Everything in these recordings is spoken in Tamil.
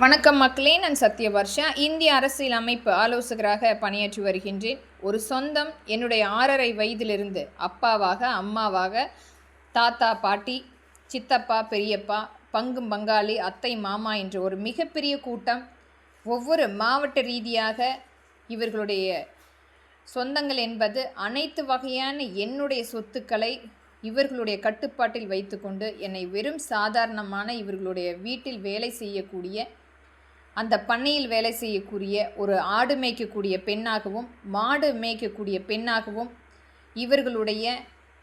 வணக்கம் மக்களே, நான் சத்யவர்ஷா. இந்திய அரசியல் அமைப்பு ஆலோசகராக பணியாற்றி வருகின்றேன். ஒரு சொந்தம் என்னுடைய 6.5 வயதிலிருந்து அப்பாவாக, அம்மாவாக, தாத்தா, பாட்டி, சித்தப்பா, பெரியப்பா, பங்கும் பங்காளி, அத்தை, மாமா என்ற ஒரு மிகப்பெரிய கூட்டம். ஒவ்வொரு மாவட்ட ரீதியாக இவர்களுடைய சொந்தங்கள் என்பது அனைத்து வகையான என்னுடைய சொத்துக்களை இவர்களுடைய கட்டுப்பாட்டில் வைத்துக்கொண்டு என்னை வெறும் சாதாரணமான இவர்களுடைய வீட்டில் வேலை செய்யக்கூடிய, அந்த பண்ணையில் வேலை செய்யக்கூடிய ஒரு ஆடு மேய்க்கக்கூடிய பெண்ணாகவும், மாடு மேய்க்கக்கூடிய பெண்ணாகவும், இவர்களுடைய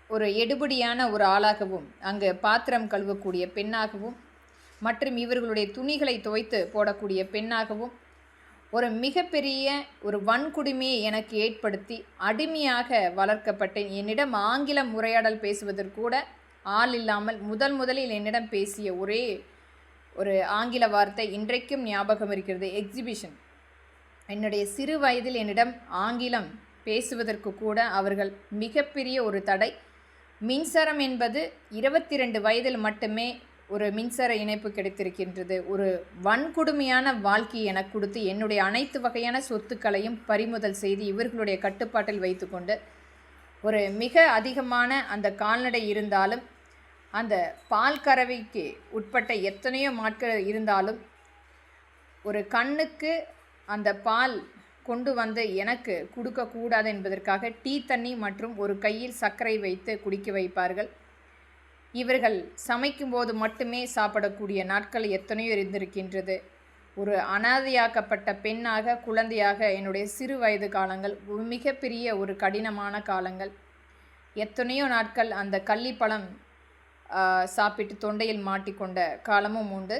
ஒரு எடுபடியான ஒரு ஆளாகவும், அங்கு பாத்திரம் கழுவக்கூடிய பெண்ணாகவும், மற்றும் இவர்களுடைய துணிகளை துவைத்து போடக்கூடிய பெண்ணாகவும், ஒரு மிகப்பெரிய ஒரு வன்கொடுமையை எனக்கு ஏற்படுத்தி அடிமையாக வளர்க்கப்பட்டேன். என்னிடம் ஆங்கிலம் உரையாடல் பேசுவதற்கூட ஆள் இல்லாமல் முதலில் என்னிடம் பேசிய ஒரே ஒரு ஆங்கில வார்த்தை இன்றைக்கும் ஞாபகம் இருக்கிறது, எக்ஸிபிஷன். என்னுடைய சிறு வயதில் என்னிடம் ஆங்கிலம் பேசுவதற்கு கூட அவர்கள் மிகப்பெரிய ஒரு தடை. மின்சாரம் என்பது 22 வயதில் மட்டுமே ஒரு மின்சார இணைப்பு கிடைத்திருக்கின்றது. ஒரு வன்கொடுமையான வாழ்க்கையை எனக்கு கொடுத்து என்னுடைய அனைத்து வகையான சொத்துக்களையும் பறிமுதல் செய்து இவர்களுடைய கட்டுப்பாட்டில் வைத்துக்கொண்டு, ஒரு மிக அதிகமான அந்த கால்நடை இருந்தாலும், அந்த பால் கறவைக்கு உட்பட்ட எத்தனையோ மாட்கள் இருந்தாலும், ஒரு கண்ணுக்கு அந்த பால் கொண்டு வந்து எனக்கு கொடுக்கக்கூடாது என்பதற்காக டீ தண்ணி மற்றும் ஒரு கையில் சர்க்கரை வைத்து குடிக்க வைப்பார்கள். இவர்கள் சமைக்கும்போது மட்டுமே சாப்பிடக்கூடிய நாட்கள் எத்தனையோ இருந்திருக்கின்றது. ஒரு அனாதையாக்கப்பட்ட பெண்ணாக, குழந்தையாக என்னுடைய சிறு வயது காலங்கள் மிகப்பெரிய ஒரு கடினமான காலங்கள். எத்தனையோ நாட்கள் அந்த கள்ளிப்பழம் சாப்பிட்டு தொண்டையில் மாட்டிக்கொண்ட காலமும் உண்டு.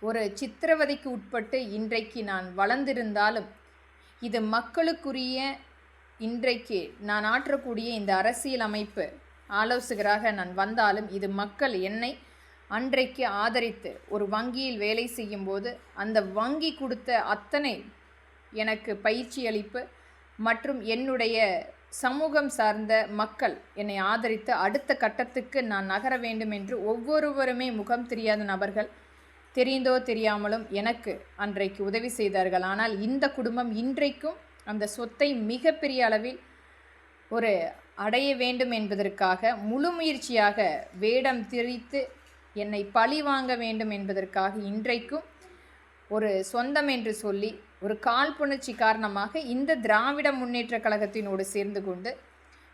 ஒரு சித்திரவதைக்கு உட்பட்டு இன்றைக்கு நான் வளர்ந்திருந்தாலும், இது மக்களுக்குரிய, இன்றைக்கு நான் ஆற்றக்கூடிய இந்த அரசியல் அமைப்பு ஆலோசகராக நான் வந்தாலும், இது மக்கள் என்னை அன்றைக்கு ஆதரித்து ஒரு வங்கியில் வேலை செய்யும்போது அந்த வங்கி கொடுத்த அத்தனை எனக்கு பயிற்சி அளிப்பு மற்றும் என்னுடைய சமூகம் சார்ந்த மக்கள் என்னை ஆதரித்து அடுத்த கட்டத்துக்கு நான் நகர வேண்டும் என்று ஒவ்வொருவருமே முகம் தெரியாத நபர்கள் தெரிந்தோ தெரியாமலும் எனக்கு அன்றைக்கு உதவி செய்தார்கள். ஆனால் இந்த குடும்பம் இன்றைக்கும் அந்த சொத்தை மிகப்பெரிய அளவில் ஒரு அடைய வேண்டும் என்பதற்காக முழு முயற்சியாக வேடம் திரித்து என்னை பழி வாங்க வேண்டும் என்பதற்காக இன்றைக்கும் ஒரு சொந்தம் என்று சொல்லி ஒரு காழ்ப்புணர்ச்சி காரணமாக இந்த திராவிட முன்னேற்ற கழகத்தினோடு சேர்ந்து கொண்டு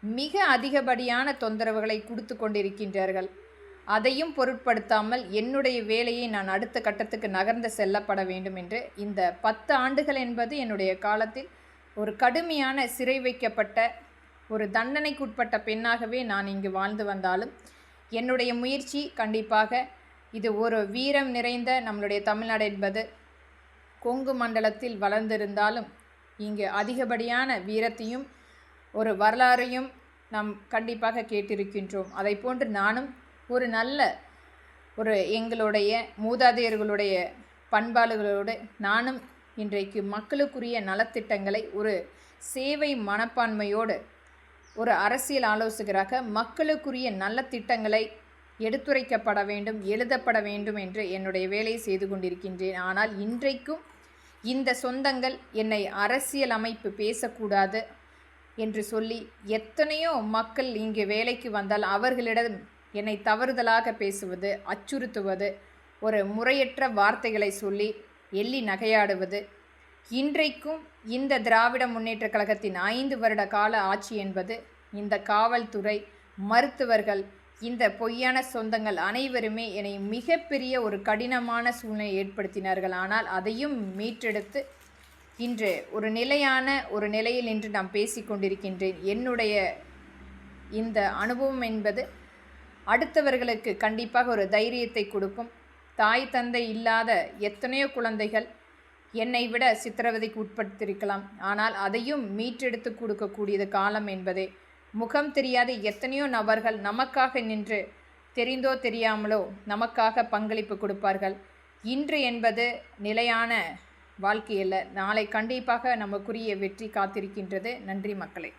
மிக அதிகப்படியான தொந்தரவுகளை கொடுத்து கொண்டிருக்கின்றார்கள். அதையும் பொருட்படுத்தாமல் என்னுடைய வேலையை நான் அடுத்த கட்டத்துக்கு நகர்ந்து செல்லப்பட வேண்டும் என்று இந்த 10 ஆண்டுகள் என்பது என்னுடைய காலத்தில் ஒரு கடுமையான சிறை வைக்கப்பட்ட ஒரு தண்டனைக்குட்பட்ட பெண்ணாகவே நான் இங்கு வாழ்ந்து வந்தாலும், என்னுடைய முயற்சி கண்டிப்பாக இது ஒரு வீரம் நிறைந்த நம்மளுடைய தமிழ்நாடு என்பது கொங்கு மண்டலத்தில் வளர்ந்திருந்தாலும், இங்கு அதிகப்படியான வீரத்தையும் ஒரு வரலாறையும் நாம் கண்டிப்பாக கேட்டிருக்கின்றோம். அதை போன்று நானும் ஒரு நல்ல ஒரு எங்களுடைய மூதாதையர்களுடைய பண்பாடுகளோடு நானும் இன்றைக்கு மக்களுக்குரிய நலத்திட்டங்களை ஒரு சேவை மனப்பான்மையோடு ஒரு அரசியல் ஆலோசகராக மக்களுக்குரிய நல்ல திட்டங்களை எடுத்துரைக்கப்பட வேண்டும், எழுதப்பட வேண்டும் என்று என்னுடைய வேலையை செய்து கொண்டிருக்கின்றேன். ஆனால் இன்றைக்கும் இந்த சொந்தங்கள் என்னை அரசியல் அமைப்பு பேசக்கூடாது என்று சொல்லி எத்தனையோ மக்கள் இங்கு வேலைக்கு வந்தால் அவர்களிடம் என்னை தவறுதலாக பேசுவது, அச்சுறுத்துவது, ஒரு முறையற்ற வார்த்தைகளை சொல்லி எள்ளி நகையாடுவது, இன்றைக்கும் இந்த திராவிட முன்னேற்ற கழகத்தின் 5 வருட கால ஆட்சி என்பது இந்த காவல்துறை, மருத்துவர்கள், இந்த பொய்யான சொந்தங்கள் அனைவருமே என்னை மிகப்பெரிய ஒரு கடினமான சூழ்நிலையை ஏற்படுத்தினார்கள். ஆனால் அதையும் மீட்டெடுத்து இன்று ஒரு நிலையான ஒரு நிலையில் இன்று நான் பேசிக்கொண்டிருக்கின்றேன். என்னுடைய இந்த அனுபவம் என்பது அடுத்தவர்களுக்கு கண்டிப்பாக ஒரு தைரியத்தை கொடுக்கும். தாய் தந்தை இல்லாத எத்தனையோ குழந்தைகள் என்னை விட சித்திரவதைக்கு உட்படுத்தியிருக்கலாம். ஆனால் அதையும் மீட்டெடுத்து கொடுக்கக்கூடியது காலம் என்பதே. முகம் தெரியாத எத்தனையோ நபர்கள் நமக்காக நின்று தெரிந்தோ தெரியாமலோ நமக்காக பங்களிப்பு கொடுப்பார்கள். இன்று என்பது நிலையான வாழ்க்கையில் நாளை கண்டிப்பாக நமக்குரிய வெற்றி காத்திருக்கின்றது. நன்றி மக்களே.